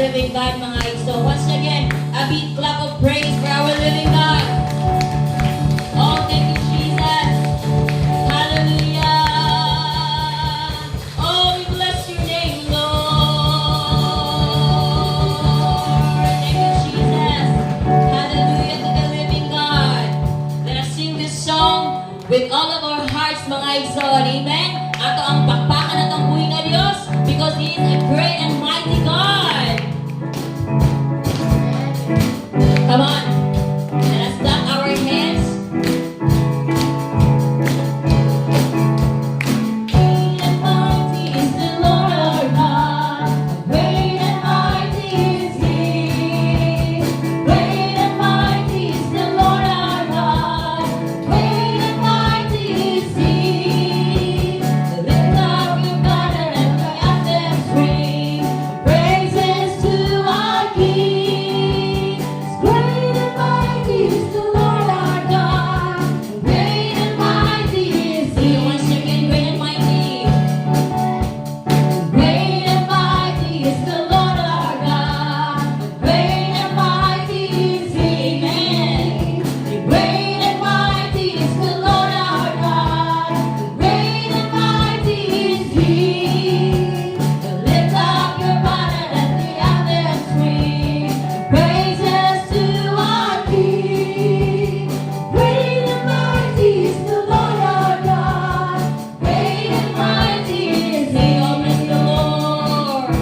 living God, mga iso. Once again, a big clap of praise for our living God. Oh, thank you, Jesus. Hallelujah. Oh, we bless your name, Lord. Thank you, Jesus. Hallelujah to the living God. Let us sing this song with all of our hearts, mga iso. Amen. Ato ang pakpakan at ang buhay na Diyos because He is a great and mighty God. Come on. Let us clap our hands. Great and mighty is the Lord our God. Great and mighty is He. Great and mighty is the Lord our God. Great and mighty is He. Lift up your banner and the anthems ring. Praises to our King. Great and mighty is the Lord our God. Great and mighty is He. Once again, great and mighty. Great and mighty is the Lord our God. Great and mighty is He. Amen. Great and mighty is the Lord our God. Great and mighty is He. Lift up your banner and the anthems ring. Praises to our King. Great and mighty is the Lord our God. Great and mighty is He. Oh, bless the Lord.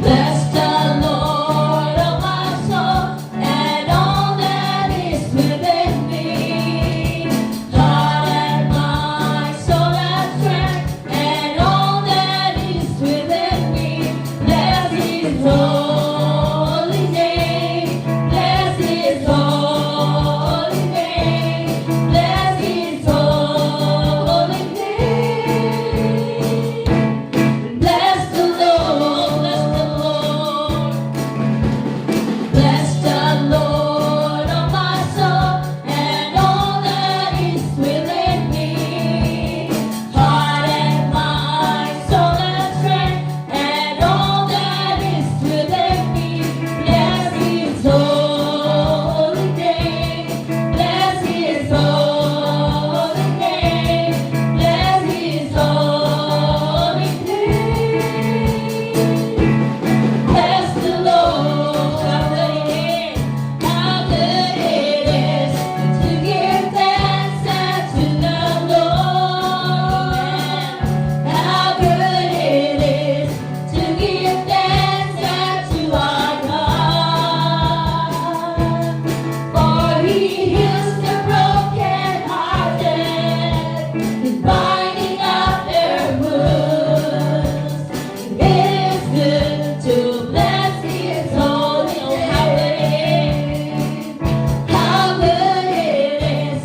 Bless the Lord, oh my soul, and all that is within me. Heart and mind, soul and strength, and all that is within me. Bless His holy name. Bless His holy name. Bless His holy name. Bless the Lord, bless the Lord. Bless the Lord, oh my soul, and all that is within me. Heart and mind, soul and strength, and all that is within me. Bless His holy name. Bless His holy name. Bless His holy name. Bless the Lord, how good it is to give thanks unto the Lord. How good it is to give thanks unto our God. For He heals the brokenhearted, binding up their wounds. It is good to bless His holy name. How good it is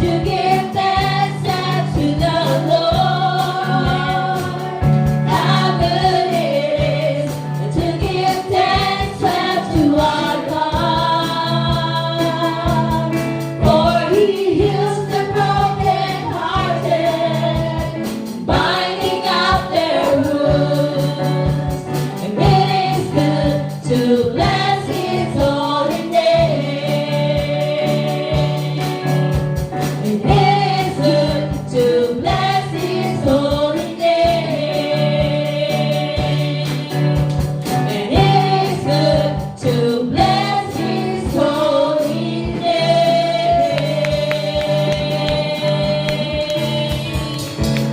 to give thanks unto the Lord. How good it is to give thanks unto our God. For He heals the brokenhearted, binding up their wounds. And it is good to bless His holy name. And it is good to bless His holy name. And it is good to bless His holy name.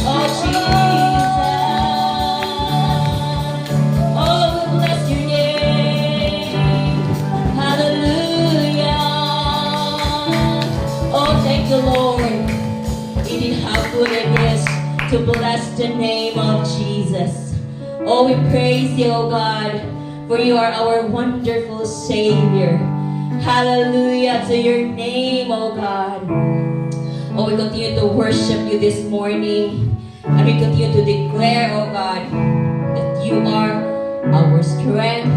Oh, Jesus. Oh, we bless your name. Hallelujah. Oh, thank you, Lord. Indeed, how good it is to bless the name of Jesus. Oh, we praise you, oh God, for you are our wonderful Savior. Hallelujah to your name, oh God. Oh, we continue to worship you this morning. And we continue to declare, oh God, that you are our strength.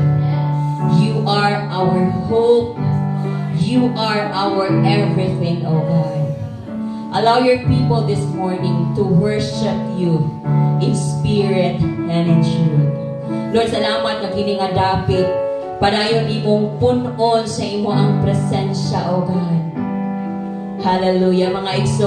You are our hope. You are our everything, oh God. Allow your people this morning to worship you in spirit and in truth. Lord, salamat na kini nga dapit. Padayon imong punon sa imo ang presensya, O God. Hallelujah. Mga igsoon.